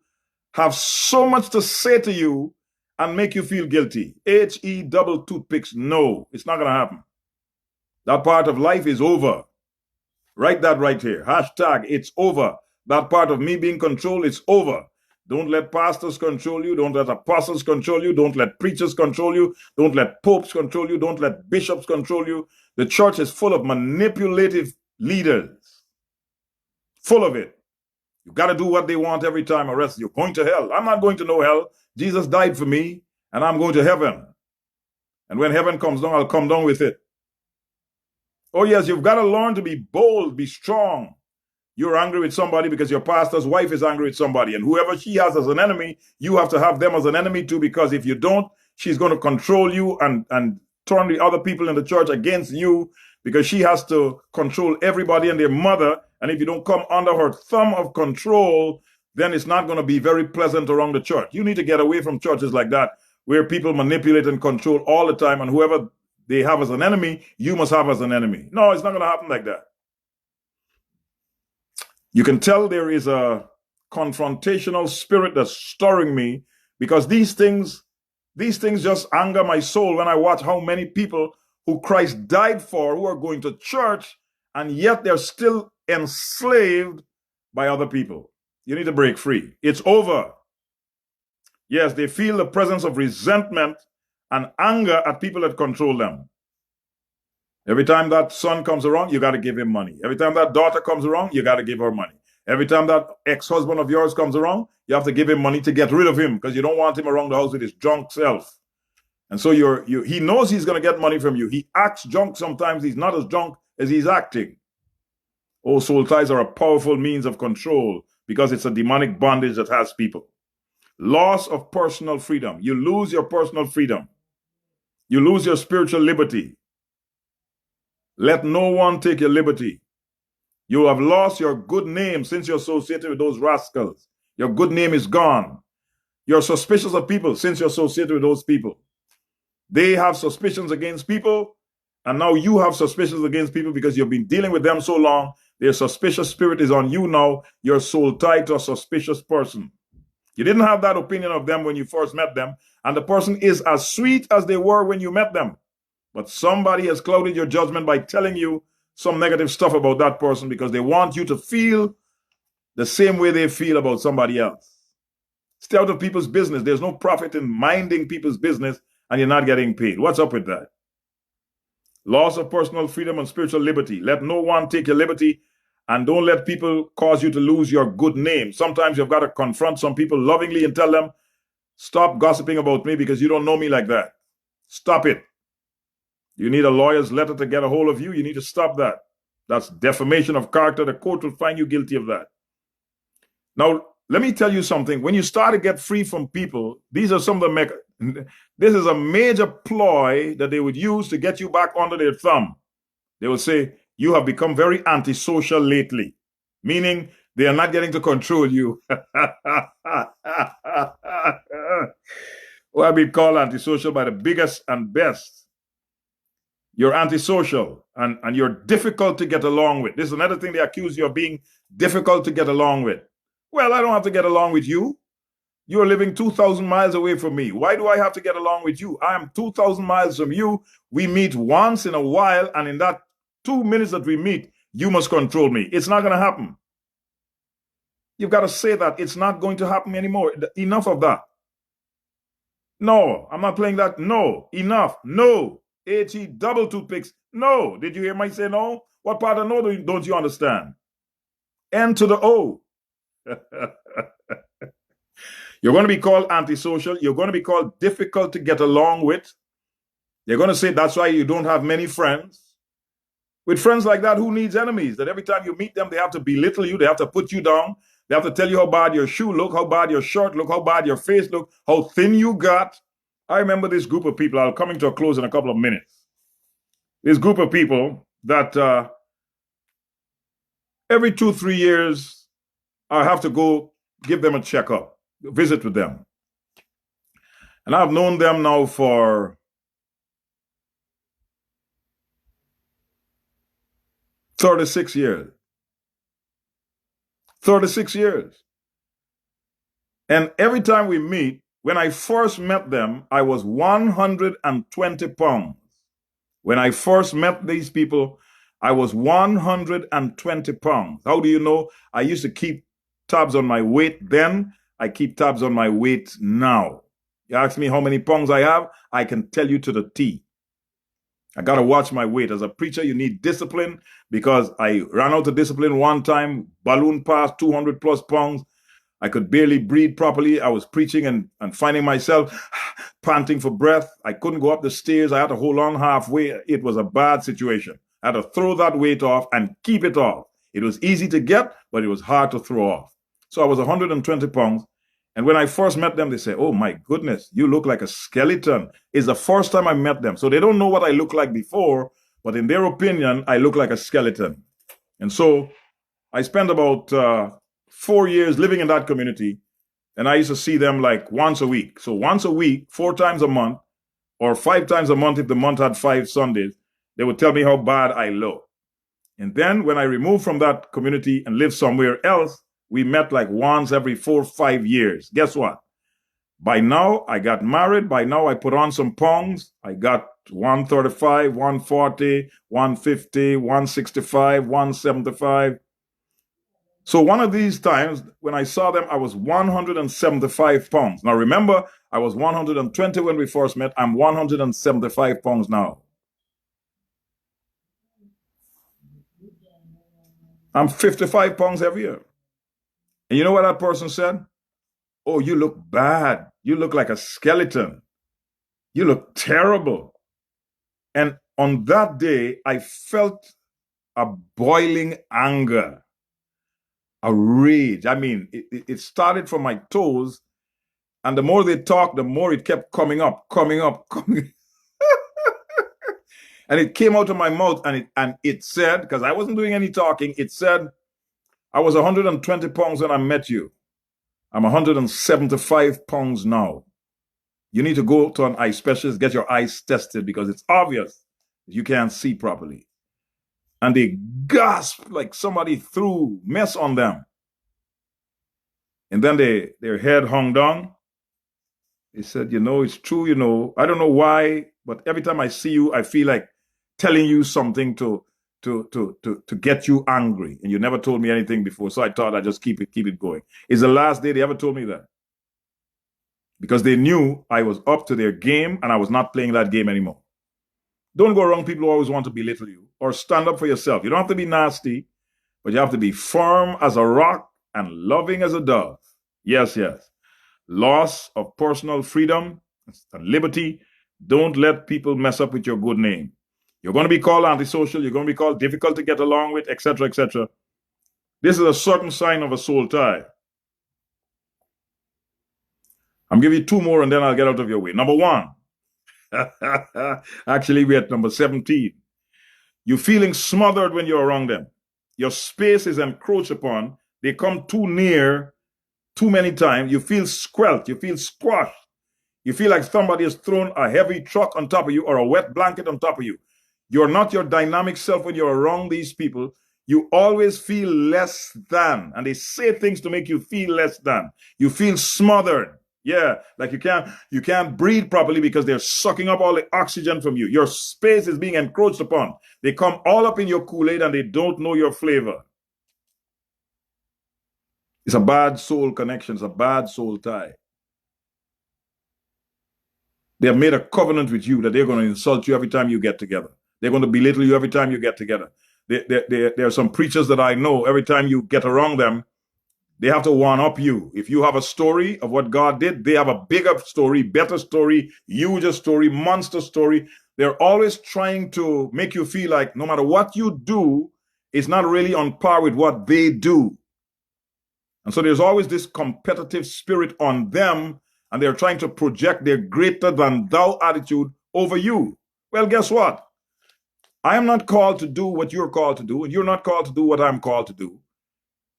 have so much to say to you and make you feel guilty. H-E double toothpicks. No, it's not going to happen. That part of life is over. Write that right here. Hashtag it's over. That part of me being controlled is over. Don't let pastors control you. Don't let apostles control you. Don't let preachers control you. Don't let popes control you. Don't let bishops control you. The church is full of manipulative leaders. full of it. You got to do what they want every time, or else you're going to hell. I'm not going to no hell. Jesus died for me, and I'm going to heaven. And when heaven comes down, I'll come down with it. Oh, yes, you've got to learn to be bold, be strong. You're angry with somebody because your pastor's wife is angry with somebody. And whoever she has as an enemy, you have to have them as an enemy too, because if you don't, she's going to control you and turn the other people in the church against you, because she has to control everybody and their mother. And if you don't come under her thumb of control, then it's not going to be very pleasant around the church. You need to get away from churches like that, where people manipulate and control all the time, and whoever they have as an enemy, you must have as an enemy. No, it's not going to happen like that. You can tell there is a confrontational spirit that's stirring me, because these things just anger my soul when I watch how many people who Christ died for, who are going to church, and yet they're still enslaved by other people. You need to break free. It's over. Yes, they feel the presence of resentment and anger at people that control them. Every time that son comes around, you got to give him money. Every time that daughter comes around, you got to give her money. Every time that ex-husband of yours comes around, you have to give him money to get rid of him, because you don't want him around the house with his drunk self. And so he knows he's going to get money from you. He acts drunk sometimes. He's not as drunk as he's acting. Oh, soul ties are a powerful means of control, because it's a demonic bondage that has people. Loss of personal freedom. You lose your personal freedom. You lose your spiritual liberty. Let no one take your liberty. You have lost your good name since you're associated with those rascals. Your good name is gone. You're suspicious of people since you're associated with those people. They have suspicions against people, and now you have suspicions against people because you've been dealing with them so long. Their suspicious spirit is on you now. You're soul tied to a suspicious person. You didn't have that opinion of them when you first met them, and the person is as sweet as they were when you met them. But somebody has clouded your judgment by telling you some negative stuff about that person, because they want you to feel the same way they feel about somebody else. Stay out of people's business. There's no profit in minding people's business and you're not getting paid. What's up with that? Loss of personal freedom and spiritual liberty. Let no one take your liberty, and don't let people cause you to lose your good name. Sometimes you've got to confront some people lovingly and tell them, stop gossiping about me because you don't know me like that. Stop it. You need a lawyer's letter to get a hold of you. You need to stop that. That's defamation of character. The court will find you guilty of that. Now, let me tell you something. When you start to get free from people, these are some of the this is a major ploy that they would use to get you back under their thumb. They will say, you have become very antisocial lately, meaning they are not getting to control you. Well, I've been called antisocial by the biggest and best. You're antisocial and you're difficult to get along with. This is another thing they accuse you of, being difficult to get along with. Well, I don't have to get along with you. You're living 2,000 miles away from me. Why do I have to get along with you? I am 2,000 miles from you. We meet once in a while, and in that 2 minutes that we meet, you must control me. It's not going to happen. You've got to say that. It's not going to happen anymore. Enough of that. No, I'm not playing that. No, enough. No. H-E double toothpicks. No. Did you hear me say no? What part of no don't you understand? N to the O. You're going to be called antisocial. You're going to be called difficult to get along with. They're going to say that's why you don't have many friends. With friends like that, who needs enemies? That every time you meet them, they have to belittle you. They have to put you down. They have to tell you how bad your shoe look, how bad your shirt look, how bad your face look, how thin you got. I remember this group of people. I'll coming to a close in a couple of minutes. This group of people that every 2-3 years, I have to go give them a checkup, visit with them. And I've known them now for 36 years. 36 years. And every time we meet, when I first met them, I was 120 pounds. When I first met these people, I was 120 pounds. How do you know? I used to keep tabs on my weight then. I keep tabs on my weight now. You ask me how many pounds I have, I can tell you to the T. I got to watch my weight. As a preacher, you need discipline because I ran out of discipline one time, balloon past 200 plus pounds. I could barely breathe properly. I was preaching and finding myself panting for breath. I couldn't go up the stairs. I had to hold on halfway. It was a bad situation. I had to throw that weight off and keep it off. It was easy to get, but it was hard to throw off. So I was 120 pounds. And when I first met them, they said, oh my goodness, you look like a skeleton. It's the first time I met them. So they don't know what I looked like before, but in their opinion, I look like a skeleton. And so I spent about 4 years living in that community. And I used to see them like once a week. So once a week, 4 times a month, or 5 times a month if the month had 5 Sundays, they would tell me how bad I look. And then when I removed from that community and lived somewhere else, we met like once every 4 or 5 years. Guess what? By now, I got married. By now, I put on some pounds. I got 135, 140, 150, 165, 175. So one of these times, when I saw them, I was 175 pounds. Now, remember, I was 120 when we first met. I'm 175 pounds now. I'm 55 pounds heavier. And you know what that person said? Oh, you look bad. You look like a skeleton. You look terrible. And on that day, I felt a boiling anger, a rage. I mean, it started from my toes. And the more they talked, the more it kept coming up. And it came out of my mouth and it said, because I wasn't doing any talking, it said, I was 120 pounds when I met you. I'm 175 pounds now. You need to go to an eye specialist, get your eyes tested because it's obvious you can't see properly. And they gasped like somebody threw mess on them. And then their head hung down. They said, it's true, I don't know why, but every time I see you, I feel like telling you something to get you angry. And you never told me anything before, so I thought I'd just keep it going. It's the last day they ever told me that. Because they knew I was up to their game and I was not playing that game anymore. Don't go around people who always want to belittle you or stand up for yourself. You don't have to be nasty, but you have to be firm as a rock and loving as a dove. Yes. Loss of personal freedom and liberty. Don't let people mess up with your good name. You're going to be called antisocial. You're going to be called difficult to get along with, etc., etc. This is a certain sign of a soul tie. I'm giving you 2 more and then I'll get out of your way. Number 1. Actually, we're at number 17. You're feeling smothered when you're around them. Your space is encroached upon. They come too near too many times. You feel squelched. You feel squashed. You feel like somebody has thrown a heavy truck on top of you or a wet blanket on top of you. You're not your dynamic self when you're around these people. You always feel less than. And they say things to make you feel less than. You feel smothered. Yeah, like you can't breathe properly because they're sucking up all the oxygen from you. Your space is being encroached upon. They come all up in your Kool-Aid and they don't know your flavor. It's a bad soul connection. It's a bad soul tie. They have made a covenant with you that they're going to insult you every time you get together. They're going to belittle you every time you get together. There are some preachers that I know, every time you get around them, they have to one-up you. If you have a story of what God did, they have a bigger story, better story, huger story, monster story. They're always trying to make you feel like no matter what you do, it's not really on par with what they do. And so there's always this competitive spirit on them, and they're trying to project their greater than thou attitude over you. Well, guess what? I am not called to do what you're called to do, and you're not called to do what I'm called to do.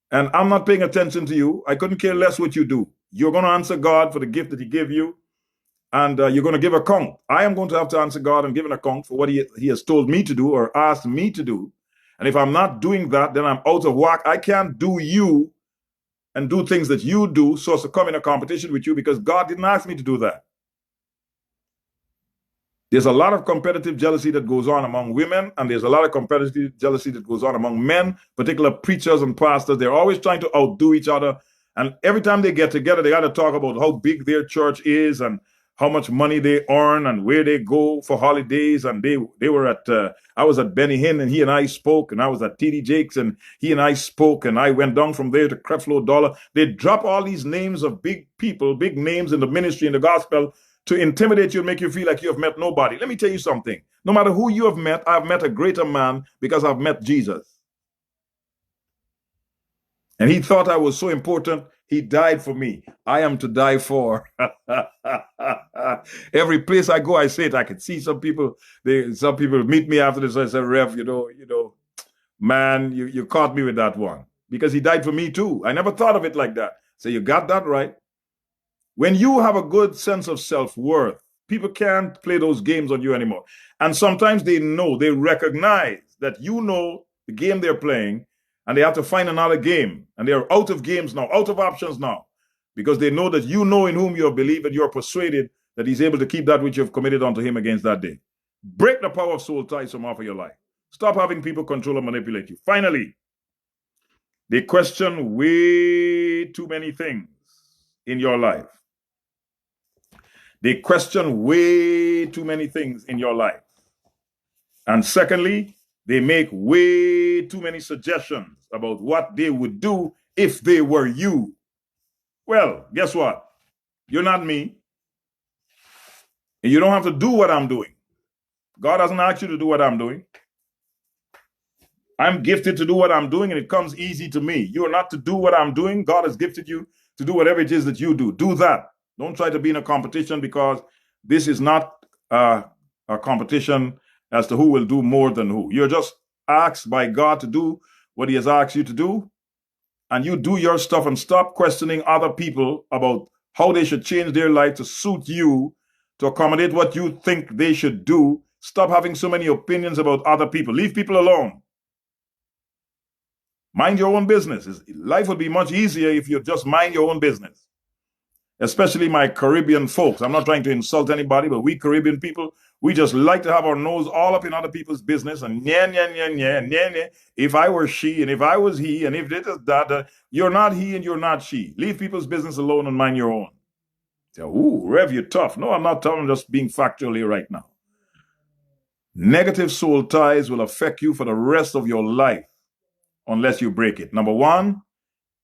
And I'm not paying attention to you. I couldn't care less what you do. You're going to answer God for the gift that he gave you, and you're going to give account. I am going to have to answer God and give an account for what he has told me to do or asked me to do. And if I'm not doing that, then I'm out of whack. I can't do you and do things that you do so as to come in a competition with you because God didn't ask me to do that. There's a lot of competitive jealousy that goes on among women, and there's a lot of competitive jealousy that goes on among men, particular preachers and pastors. They're always trying to outdo each other. And every time they get together, they got to talk about how big their church is and how much money they earn and where they go for holidays. And they were at, I was at Benny Hinn and he and I spoke, and I was at TD Jakes and he and I spoke, and I went down from there to Creflo Dollar. They drop all these names of big people, big names in the ministry, in the gospel, to intimidate you and make you feel like you have met nobody. Let me tell you something. No matter who you have met, I've met a greater man because I've met Jesus. And he thought I was so important, he died for me. I am to die for. Every place I go, I say it. I can see some people meet me after this. I say, Rev, man, you caught me with that one. Because he died for me too. I never thought of it like that. So you got that right. When you have a good sense of self-worth, people can't play those games on you anymore. And sometimes they recognize that you know the game they're playing, and they have to find another game. And they're out of games now, out of options now, because they know that you know in whom you have believed, and you're persuaded that he's able to keep that which you have committed unto him against that day. Break the power of soul ties from off of your life. Stop having people control and manipulate you. Finally, they question way too many things in your life. They question way too many things in your life. And secondly, they make way too many suggestions about what they would do if they were you. Well, guess what? You're not me. And you don't have to do what I'm doing. God doesn't ask you to do what I'm doing. I'm gifted to do what I'm doing, and it comes easy to me. You are not to do what I'm doing. God has gifted you to do whatever it is that you do. Do that. Don't try to be in a competition, because this is not a competition as to who will do more than who. You're just asked by God to do what he has asked you to do, and you do your stuff and stop questioning other people about how they should change their life to suit you, to accommodate what you think they should do. Stop having so many opinions about other people. Leave people alone. Mind your own business. Life would be much easier if you just mind your own business. Especially my Caribbean folks. I'm not trying to insult anybody, but we Caribbean people, we just like to have our nose all up in other people's business, and if I were she, and if I was he, and if this is that, you're not he and you're not she. Leave people's business alone and mind your own. Say, ooh, Rev, you're tough. No, I'm not tough. I'm just being factual here right now. Negative soul ties will affect you for the rest of your life unless you break it. Number one,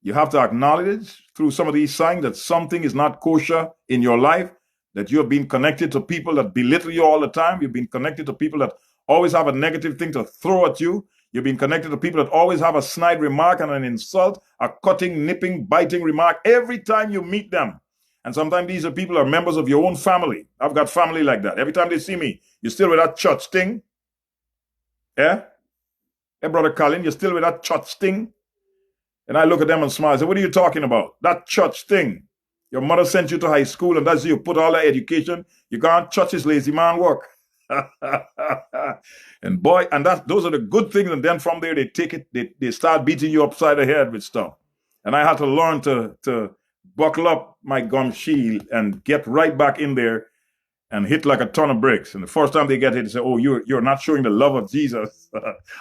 you have to acknowledge through some of these signs that something is not kosher in your life, that you have been connected to people that belittle you all the time. You've been connected to people that always have a negative thing to throw at you. You've been connected to people that always have a snide remark and an insult, a cutting, nipping, biting remark every time you meet them. And sometimes these are people who are members of your own family. I've got family like that. Every time they see me, you still with that church thing? Yeah? Hey, Brother Colin, you still with that church thing? And I look at them and smile. I say, what are you talking about? That church thing. Your mother sent you to high school, and that's you put all that education. You can't church is lazy man work. And boy, and those are the good things. And then from there, they take it, they start beating you upside the head with stuff. And I had to learn to buckle up my gum shield and get right back in there and hit like a ton of bricks. And the first time they get hit, they say, oh, you're not showing the love of Jesus.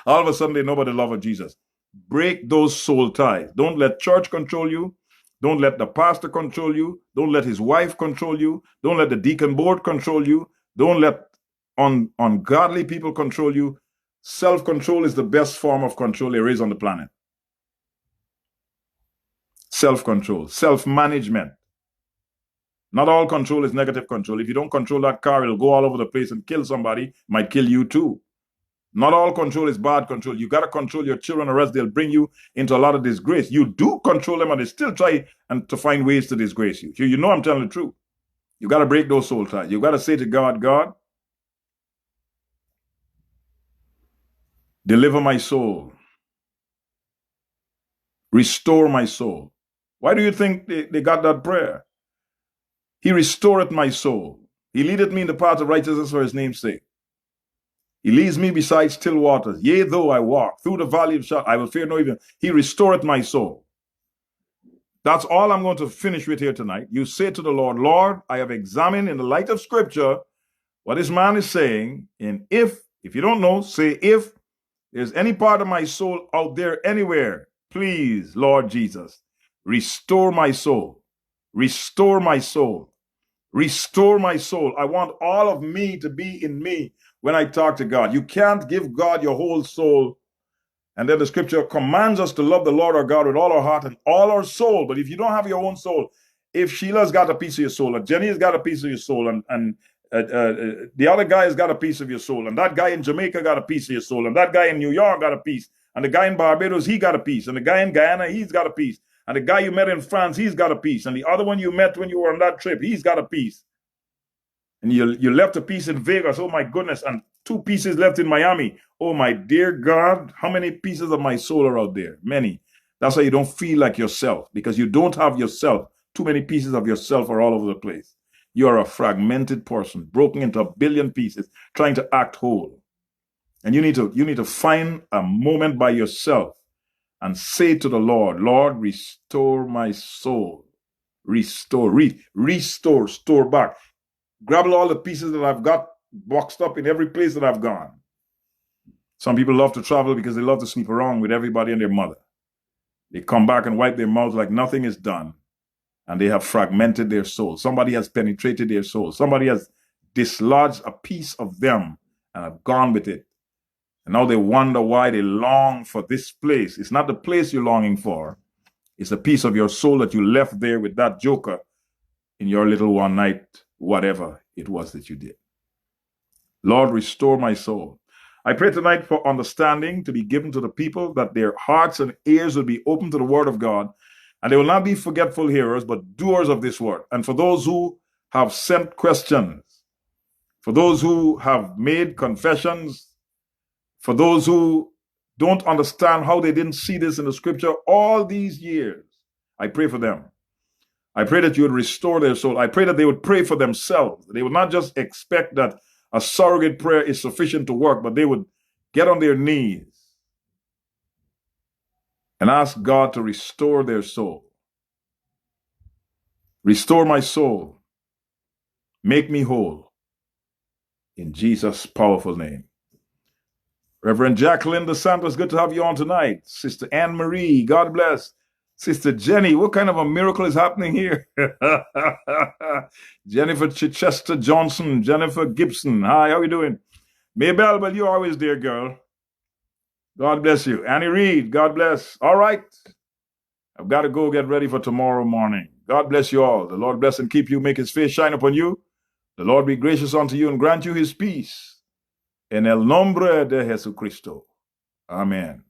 All of a sudden, they know about the love of Jesus. Break those soul ties. Don't let church control you. Don't let the pastor control you. Don't let his wife control you. Don't let the deacon board control you. Don't let ungodly people control you. Self-control is the best form of control there is on the planet. Self-control, self-management. Not all control is negative control. If you don't control that car, it'll go all over the place and kill somebody. Might kill you too. Not all control is bad control. You got to control your children, or else they'll bring you into a lot of disgrace. You do control them, and they still try to find ways to disgrace you. You know I'm telling the truth. You got to break those soul ties. You got to say to God, God, deliver my soul. Restore my soul. Why do you think they got that prayer? He restoreth my soul. He leadeth me in the path of righteousness for his name's sake. He leads me beside still waters. Yea, though I walk through the valley of shadow, I will fear no evil. He restoreth my soul. That's all I'm going to finish with here tonight. You say to the Lord, Lord, I have examined in the light of Scripture what this man is saying. And if you don't know, say, if there's any part of my soul out there anywhere, please, Lord Jesus, restore my soul. Restore my soul. Restore my soul. I want all of me to be in me when I talk to God. You can't give God your whole soul. And then the scripture commands us to love the Lord our God with all our heart and all our soul. But if you don't have your own soul, if Sheila's got a piece of your soul, and Jenny has got a piece of your soul, and the other guy has got a piece of your soul, and that guy in Jamaica got a piece of your soul, and that guy in New York got a piece, and the guy in Barbados, he got a piece, and the guy in Guyana, he's got a piece, and the guy you met in France, he's got a piece, and the other one you met when you were on that trip, he's got a piece. And you left a piece in Vegas, oh my goodness, and 2 pieces left in Miami. Oh my dear God, how many pieces of my soul are out there? Many. That's why you don't feel like yourself, because you don't have yourself. Too many pieces of yourself are all over the place. You are a fragmented person, broken into a billion pieces, trying to act whole. And you need to find a moment by yourself and say to the Lord, Lord, restore my soul. Restore, restore, store back. Grab all the pieces that I've got boxed up in every place that I've gone. Some people love to travel because they love to sleep around with everybody and their mother. They come back and wipe their mouths like nothing is done, and they have fragmented their soul. Somebody has penetrated their soul. Somebody has dislodged a piece of them and have gone with it. And now they wonder why they long for this place. It's not the place you're longing for. It's a piece of your soul that you left there with that joker in your little one night, whatever it was that you did. Lord, restore my soul. I pray tonight for understanding to be given to the people, that their hearts and ears will be open to the word of God, and they will not be forgetful hearers, but doers of this word. And for those who have sent questions, for those who have made confessions, for those who don't understand how they didn't see this in the scripture all these years, I pray for them. I pray that you would restore their soul. I pray that they would pray for themselves. They would not just expect that a surrogate prayer is sufficient to work, but they would get on their knees and ask God to restore their soul. Restore my soul. Make me whole. In Jesus' powerful name. Reverend Jacqueline DeSantos, good to have you on tonight. Sister Anne Marie, God bless. Sister Jenny, what kind of a miracle is happening here? Jennifer Chichester Johnson, Jennifer Gibson. Hi, how are you doing? Maybell, well, you're always there, girl. God bless you. Annie Reed, God bless. All right. I've got to go get ready for tomorrow morning. God bless you all. The Lord bless and keep you, make his face shine upon you. The Lord be gracious unto you and grant you his peace. En el nombre de Jesucristo. Amen.